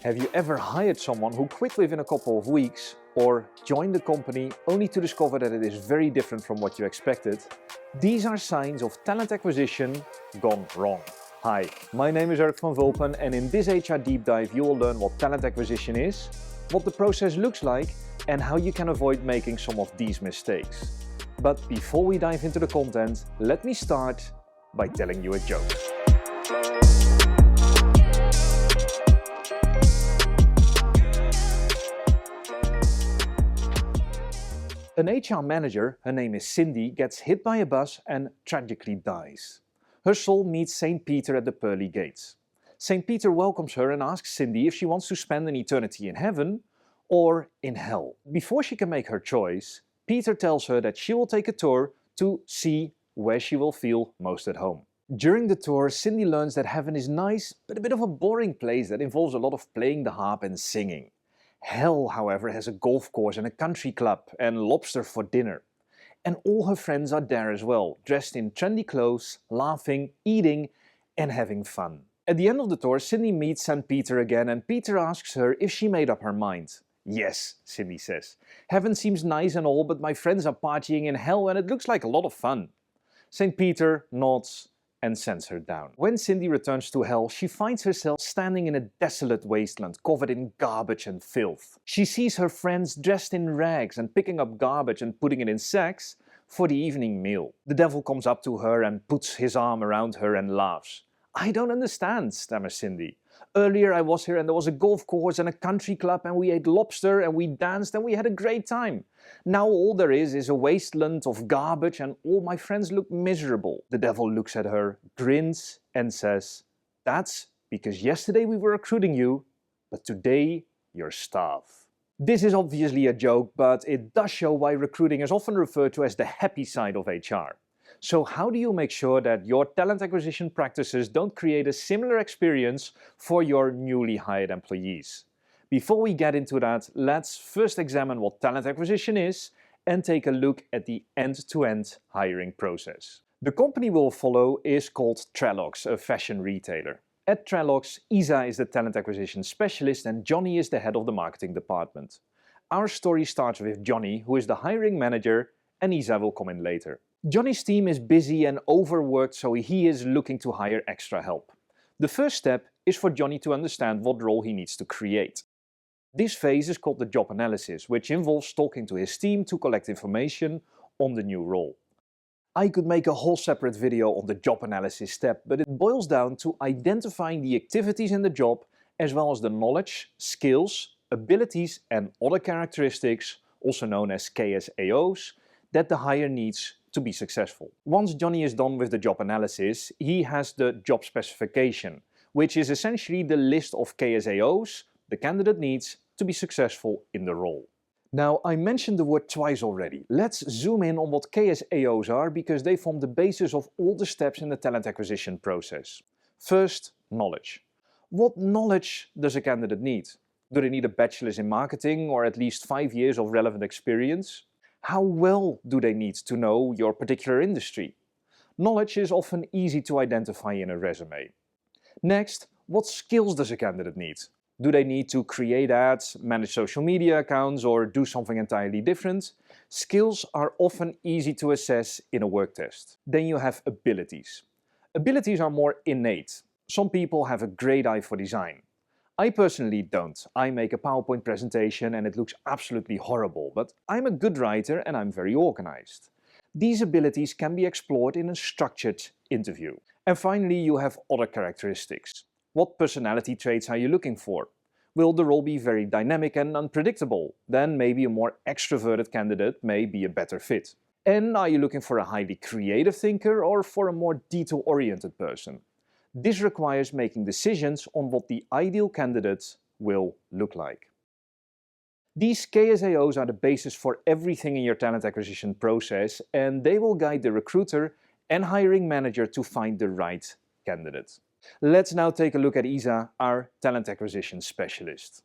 Have you ever hired someone who quit within a couple of weeks or joined the company only to discover that it is very different from what you expected? These are signs of talent acquisition gone wrong. Hi, my name is Erik van Vulpen, and in this HR deep dive you will learn what talent acquisition is, what the process looks like, and how you can avoid making some of these mistakes. But before we dive into the content, let me start by telling you a joke. An HR manager, her name is Cindy, gets hit by a bus and tragically dies. Her soul meets St. Peter at the pearly gates. St. Peter welcomes her and asks Cindy if she wants to spend an eternity in heaven or in hell. Before she can make her choice, Peter tells her that she will take a tour to see where she will feel most at home. During the tour, Cindy learns that heaven is nice, but a bit of a boring place that involves a lot of playing the harp and singing. Hell, however, has a golf course and a country club and lobster for dinner. And all her friends are there as well, dressed in trendy clothes, laughing, eating and having fun. At the end of the tour, Cindy meets St. Peter again, and Peter asks her if she made up her mind. Yes, Cindy says. Heaven seems nice and all, but my friends are partying in hell and it looks like a lot of fun. St. Peter nods and sends her down. When Cindy returns to hell, she finds herself standing in a desolate wasteland covered in garbage and filth. She sees her friends dressed in rags and picking up garbage and putting it in sacks for the evening meal. The devil comes up to her and puts his arm around her and laughs. "I don't understand," stammers Cindy. "Earlier I was here and there was a golf course and a country club and we ate lobster and we danced and we had a great time. Now all there is a wasteland of garbage and all my friends look miserable." The devil looks at her, grins and says, "That's because yesterday we were recruiting you, but today you're staff." This is obviously a joke, but it does show why recruiting is often referred to as the happy side of HR. So how do you make sure that your talent acquisition practices don't create a similar experience for your newly hired employees? Before we get into that, let's first examine what talent acquisition is and take a look at the end-to-end hiring process. The company we'll follow is called Trelox, a fashion retailer. At Trelox, Isa is the talent acquisition specialist and Johnny is the head of the marketing department. Our story starts with Johnny, who is the hiring manager, and Isa will come in later. Johnny's team is busy and overworked, so he is looking to hire extra help. The first step is for Johnny to understand what role he needs to create. This phase is called the job analysis, which involves talking to his team to collect information on the new role. I could make a whole separate video on the job analysis step, but it boils down to identifying the activities in the job as well as the knowledge, skills, abilities and other characteristics, also known as KSAOs, that the hire needs to be successful. Once Johnny is done with the job analysis, he has the job specification, which is essentially the list of KSAOs the candidate needs to be successful in the role. Now, I mentioned the word twice already. Let's zoom in on what KSAOs are, because they form the basis of all the steps in the talent acquisition process. First, knowledge. What knowledge does a candidate need? Do they need a bachelor's in marketing or at least 5 years of relevant experience? How well do they need to know your particular industry? Knowledge is often easy to identify in a resume. Next, what skills does a candidate need? Do they need to create ads, manage social media accounts, or do something entirely different? Skills are often easy to assess in a work test. Then you have abilities. Abilities are more innate. Some people have a great eye for design. I personally don't. I make a PowerPoint presentation and it looks absolutely horrible, but I'm a good writer and I'm very organized. These abilities can be explored in a structured interview. And finally, you have other characteristics. What personality traits are you looking for? Will the role be very dynamic and unpredictable? Then maybe a more extroverted candidate may be a better fit. And are you looking for a highly creative thinker or for a more detail-oriented person? This requires making decisions on what the ideal candidate will look like. These KSAOs are the basis for everything in your talent acquisition process, and they will guide the recruiter and hiring manager to find the right candidate. Let's now take a look at Isa, our talent acquisition specialist.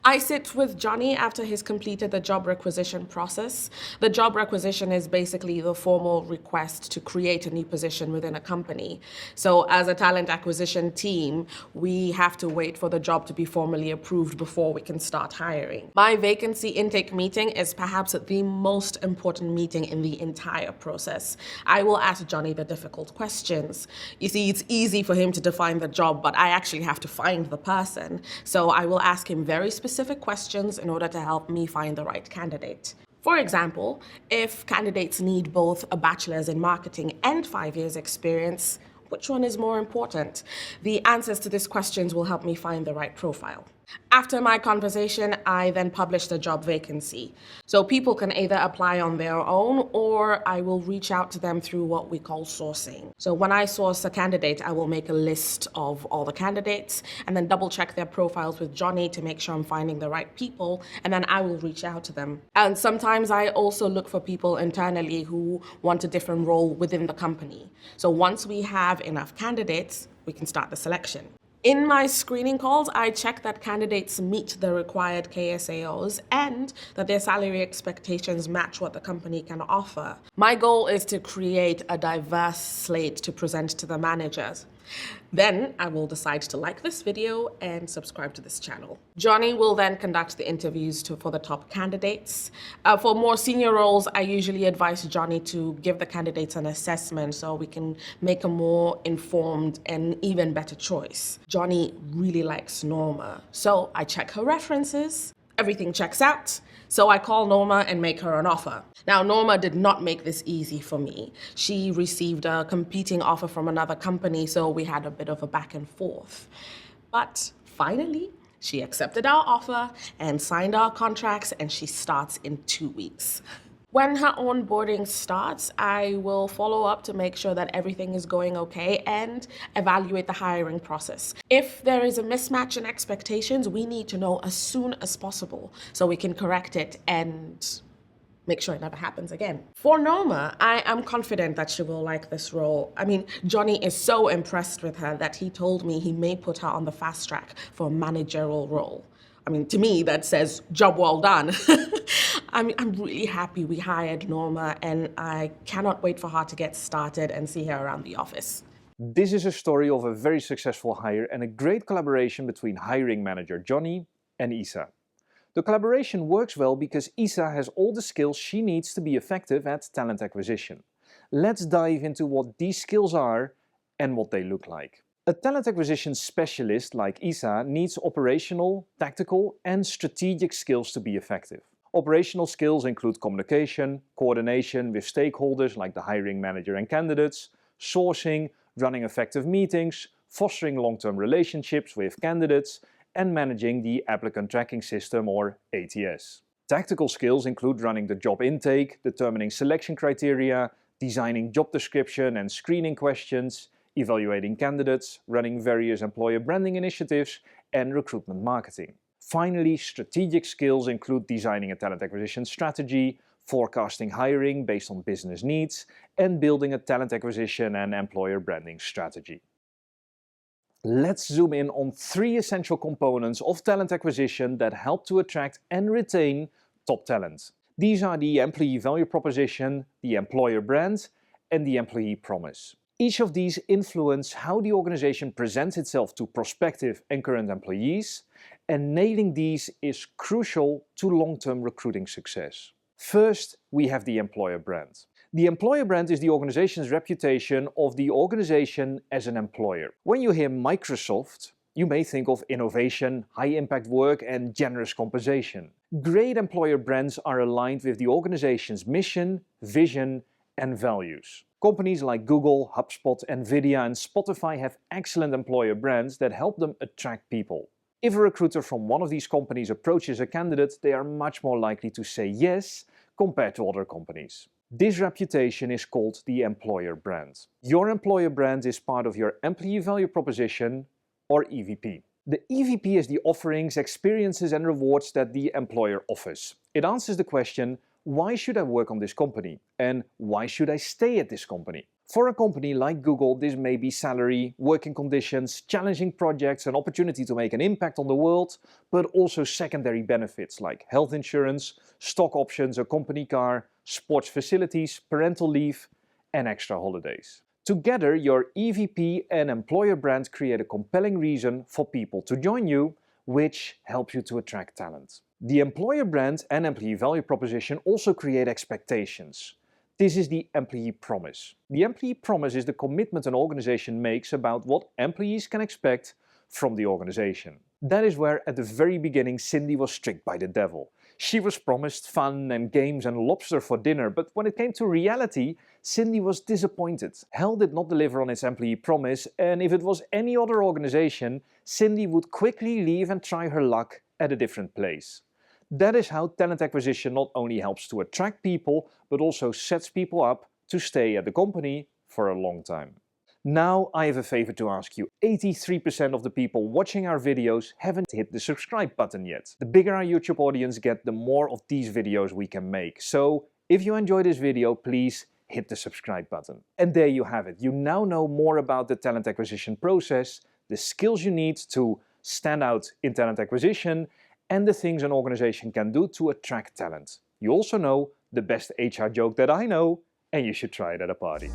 I sit with Johnny after he's completed the job requisition process. The job requisition is basically the formal request to create a new position within a company. So as a talent acquisition team, we have to wait for the job to be formally approved before we can start hiring. My vacancy intake meeting is perhaps the most important meeting in the entire process. I will ask Johnny the difficult questions. You see, it's easy for him to define the job, but I actually have to find the person. So I will ask him very specific questions in order to help me find the right candidate. For example, if candidates need both a bachelor's in marketing and 5 years experience, which one is more important? The answers to these questions will help me find the right profile. After my conversation, I then publish the job vacancy. So people can either apply on their own or I will reach out to them through what we call sourcing. So when I source a candidate, I will make a list of all the candidates and then double check their profiles with Johnny to make sure I'm finding the right people, and then I will reach out to them. And sometimes I also look for people internally who want a different role within the company. So once we have enough candidates, we can start the selection. In my screening calls, I check that candidates meet the required KSAOs and that their salary expectations match what the company can offer. My goal is to create a diverse slate to present to the managers. Then I will decide to like this video and subscribe to this channel. Johnny will then conduct the interviews for the top candidates. For more senior roles, I usually advise Johnny to give the candidates an assessment so we can make a more informed and even better choice. Johnny really likes Norma, so I check her references. Everything checks out, so I call Norma and make her an offer. Now, Norma did not make this easy for me. She received a competing offer from another company, so we had a bit of a back and forth. But finally, she accepted our offer and signed our contracts, and she starts in 2 weeks. When her onboarding starts, I will follow up to make sure that everything is going okay and evaluate the hiring process. If there is a mismatch in expectations, we need to know as soon as possible so we can correct it and make sure it never happens again. For Norma, I am confident that she will like this role. I mean, Johnny is so impressed with her that he told me he may put her on the fast track for a managerial role. I mean, to me, that says, job well done. I'm really happy we hired Norma, and I cannot wait for her to get started and see her around the office. This is a story of a very successful hire and a great collaboration between hiring manager Johnny and Isa. The collaboration works well because Isa has all the skills she needs to be effective at talent acquisition. Let's dive into what these skills are and what they look like. A talent acquisition specialist like Isa needs operational, tactical and strategic skills to be effective. Operational skills include communication, coordination with stakeholders like the hiring manager and candidates, sourcing, running effective meetings, fostering long-term relationships with candidates, and managing the applicant tracking system or ATS. Tactical skills include running the job intake, determining selection criteria, designing job description and screening questions, evaluating candidates, running various employer branding initiatives, and recruitment marketing. Finally, strategic skills include designing a talent acquisition strategy, forecasting hiring based on business needs, and building a talent acquisition and employer branding strategy. Let's zoom in on 3 essential components of talent acquisition that help to attract and retain top talent. These are the employee value proposition, the employer brand, and the employee promise. Each of these influence how the organization presents itself to prospective and current employees, and nailing these is crucial to long-term recruiting success. First, we have the employer brand. The employer brand is the organization's reputation of the organization as an employer. When you hear Microsoft, you may think of innovation, high-impact work, and generous compensation. Great employer brands are aligned with the organization's mission, vision, and values. Companies like Google, HubSpot, Nvidia, and Spotify have excellent employer brands that help them attract people. If a recruiter from one of these companies approaches a candidate, they are much more likely to say yes compared to other companies. This reputation is called the employer brand. Your employer brand is part of your employee value proposition, or EVP. The EVP is the offerings, experiences and rewards that the employer offers. It answers the question, why should I work on this company? And why should I stay at this company? For a company like Google, this may be salary, working conditions, challenging projects, an opportunity to make an impact on the world, but also secondary benefits like health insurance, stock options, a company car, sports facilities, parental leave, and extra holidays. Together, your EVP and employer brand create a compelling reason for people to join you, which helps you to attract talent. The employer brand and employee value proposition also create expectations. This is the employee promise. The employee promise is the commitment an organization makes about what employees can expect from the organization. That is where at the very beginning Cindy was tricked by the devil. She was promised fun and games and lobster for dinner, but when it came to reality, Cindy was disappointed. HAL did not deliver on its employee promise, and if it was any other organization, Cindy would quickly leave and try her luck at a different place. That is how talent acquisition not only helps to attract people, but also sets people up to stay at the company for a long time. Now I have a favor to ask you. 83% of the people watching our videos haven't hit the subscribe button yet. The bigger our YouTube audience gets, the more of these videos we can make. So if you enjoy this video, please hit the subscribe button. And there you have it. You now know more about the talent acquisition process, the skills you need to stand out in talent acquisition, and the things an organization can do to attract talent. You also know the best HR joke that I know, and you should try it at a party.